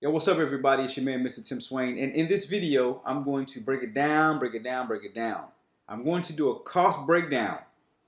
Yo, what's up everybody? It's your man, Mr. Tim Swain. And in this video, I'm going to break it down. I'm going to do a cost breakdown.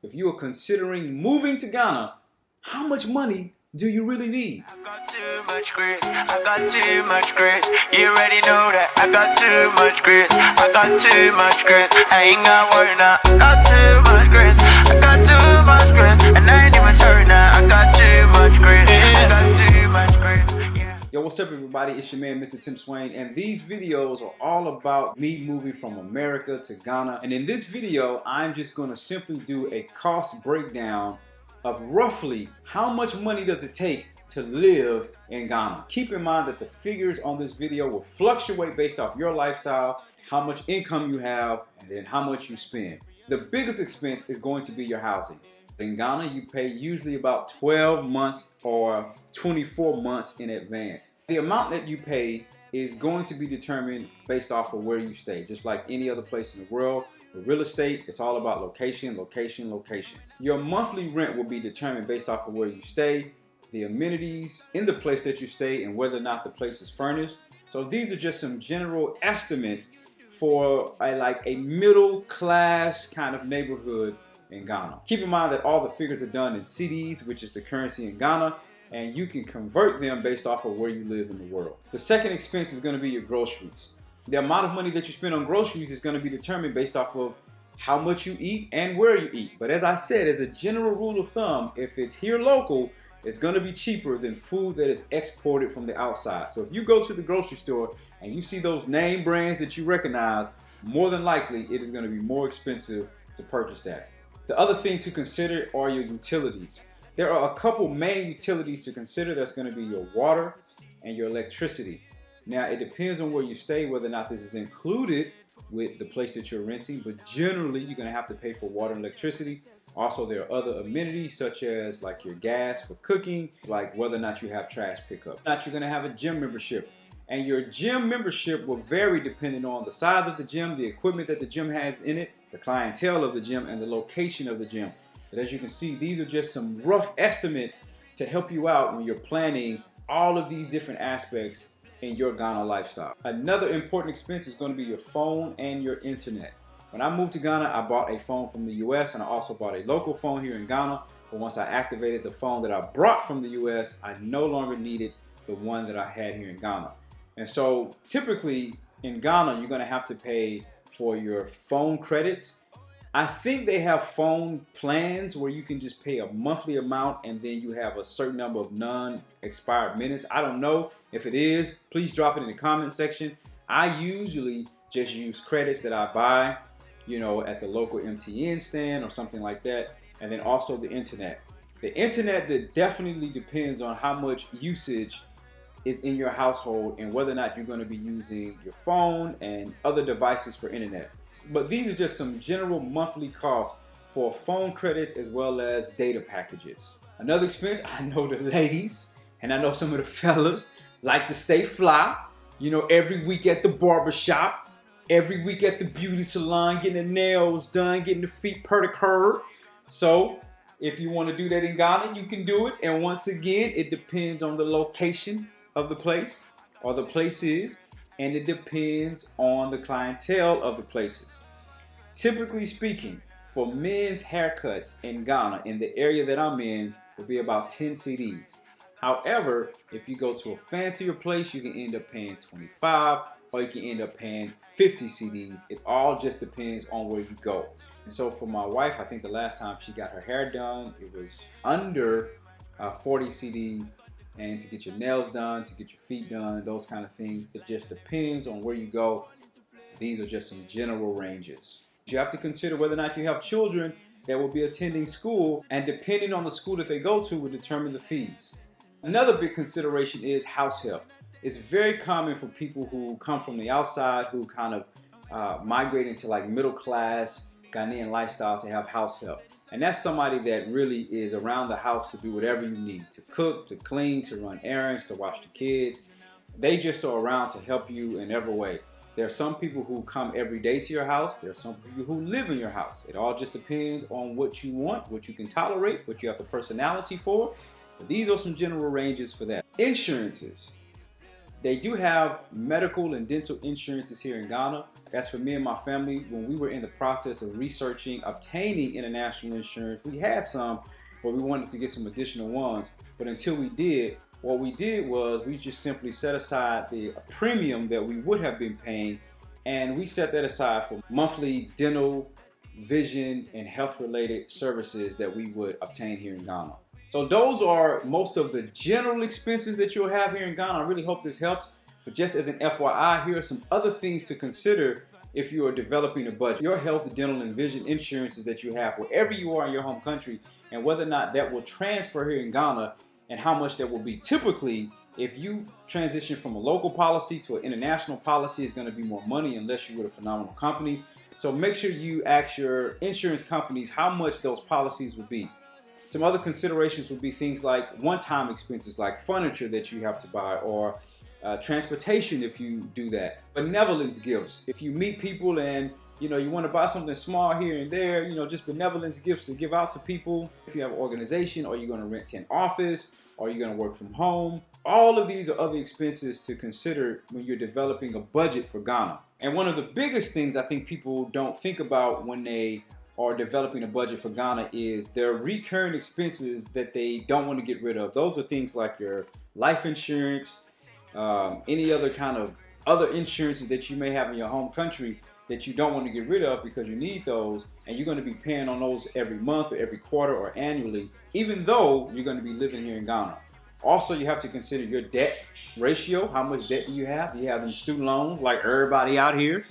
If you are considering moving to Ghana, how much money do you really need? I got too much grace, I got too much grace. You already know that I got too much grace, I got too much grace. I ain't got worry now, I got too much grace, I got too much grace. And I ain't even sorry now, I got too much grace, I got too much grace. Yeah. Yo, what's up everybody? It's your man, Mr. Tim Swain, and these videos are all about me moving from America to Ghana. And in this video, I'm just going to simply do a cost breakdown of roughly how much money does it take to live in Ghana. Keep in mind that the figures on this video will fluctuate based off your lifestyle, how much income you have, and then how much you spend. The biggest expense is going to be your housing. In Ghana, you pay usually about 12 months or 24 months in advance. The amount that you pay is going to be determined based off of where you stay, just like any other place in the world. For real estate, it's all about location, location, location. Your monthly rent will be determined based off of where you stay, the amenities in the place that you stay, and whether or not the place is furnished. So these are just some general estimates for a middle class kind of neighborhood in Ghana. Keep in mind that all the figures are done in cedis, which is the currency in Ghana, and you can convert them based off of where you live in the world. The second expense is going to be your groceries. The amount of money that you spend on groceries is going to be determined based off of how much you eat and where you eat. But as I said, as a general rule of thumb, if it's here local, it's going to be cheaper than food that is exported from the outside. So if you go to the grocery store and you see those name brands that you recognize, more than likely it is going to be more expensive to purchase that. The other thing to consider are your utilities. There are a couple main utilities to consider. That's going to be your water and your electricity. Now, it depends on where you stay, whether or not this is included with the place that you're renting, but generally you're going to have to pay for water and electricity. Also, there are other amenities such as like your gas for cooking, like whether or not you have trash pickup. Not you're going to have a gym membership. And your gym membership will vary depending on the size of the gym, the equipment that the gym has in it, the clientele of the gym, and the location of the gym. But as you can see, these are just some rough estimates to help you out when you're planning all of these different aspects in your Ghana lifestyle. Another important expense is going to be your phone and your internet. When I moved to Ghana, I bought a phone from the US and I also bought a local phone here in Ghana. But once I activated the phone that I brought from the US, I no longer needed the one that I had here in Ghana. And so typically in Ghana, you're going to have to pay for your phone credits. I think they have phone plans where you can just pay a monthly amount and then you have a certain number of non-expired minutes. I don't know if it is. Please drop it in the comment section. I usually just use credits that I buy, at the local MTN stand or something like that. And then also the internet. The internet that definitely depends on how much usage is in your household and whether or not you're going to be using your phone and other devices for internet. But these are just some general monthly costs for phone credits as well as data packages. Another expense, I know the ladies and I know some of the fellas like to stay fly. Every week at the barber shop, every week at the beauty salon, getting the nails done, getting the feet permacured. So if you want to do that in Ghana, you can do it. And once again, it depends on the location of the place or the places, and it depends on the clientele of the places. Typically speaking, for men's haircuts in Ghana, in the area that I'm in, will be about 10 cedis. However, if you go to a fancier place, you can end up paying 25 or you can end up paying 50 cedis. It all just depends on where you go. And so for my wife, I think the last time she got her hair done, it was under 40 cedis. And to get your nails done, to get your feet done, those kind of things, it just depends on where you go. These are just some general ranges. You have to consider whether or not you have children that will be attending school, and depending on the school that they go to will determine the fees. Another big consideration is house help. It's very common for people who come from the outside, who kind of migrate into like middle class Ghanaian lifestyle, to have house help. And that's somebody that really is around the house to do whatever you need, to cook, to clean, to run errands, to watch the kids. They just are around to help you in every way. There are some people who come every day to your house. There are some people who live in your house. It all just depends on what you want, what you can tolerate, what you have the personality for. But these are some general ranges for that. Insurances. They do have medical and dental insurances here in Ghana. As for me and my family, when we were in the process of researching obtaining international insurance, we had some, but we wanted to get some additional ones. But until we did, what we did was we just simply set aside the premium that we would have been paying, and we set that aside for monthly dental, vision, and health-related services that we would obtain here in Ghana. So those are most of the general expenses that you'll have here in Ghana. I really hope this helps. But just as an FYI, here are some other things to consider if you are developing a budget. Your health, dental, and vision insurances that you have wherever you are in your home country, and whether or not that will transfer here in Ghana and how much that will be. Typically, if you transition from a local policy to an international policy, it's going to be more money unless you're with a phenomenal company. So make sure you ask your insurance companies how much those policies would be. Some other considerations would be things like one-time expenses like furniture that you have to buy, or transportation if you do that. Benevolence gifts. If you meet people and you want to buy something small here and there, just benevolence gifts to give out to people. If you have an organization, or you're going to rent an office, or you're going to work from home. All of these are other expenses to consider when you're developing a budget for Ghana. And one of the biggest things I think people don't think about when they are developing a budget for Ghana is their recurring expenses that they don't want to get rid of. Those are things like your life insurance, any other kind of other insurances that you may have in your home country that you don't want to get rid of because you need those, and you're going to be paying on those every month or every quarter or annually, even though you're going to be living here in Ghana. Also, you have to consider your debt ratio. How much debt do you have? Do you have them student loans like everybody out here?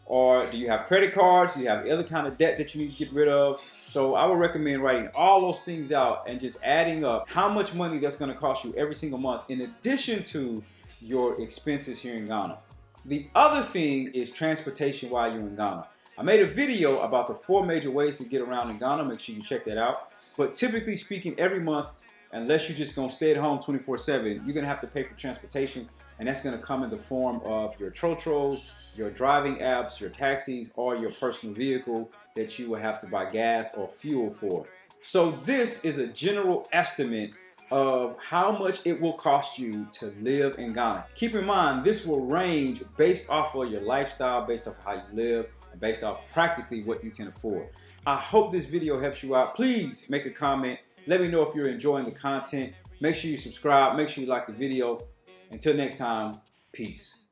Or do you have credit cards? Do you have other kind of debt that you need to get rid of? So I would recommend writing all those things out and just adding up how much money that's going to cost you every single month in addition to your expenses here in Ghana. The other thing is transportation while you're in Ghana. I made a video about the 4 major ways to get around in Ghana. Make sure you check that out. But typically speaking, every month, unless you're just going to stay at home 24/7, you're going to have to pay for transportation. And that's going to come in the form of your trotros, your driving apps, your taxis, or your personal vehicle that you will have to buy gas or fuel for. So this is a general estimate of how much it will cost you to live in Ghana. Keep in mind, this will range based off of your lifestyle, based off how you live, and based off practically what you can afford. I hope this video helps you out. Please make a comment. Let me know if you're enjoying the content. Make sure you subscribe. Make sure you like the video. Until next time, peace.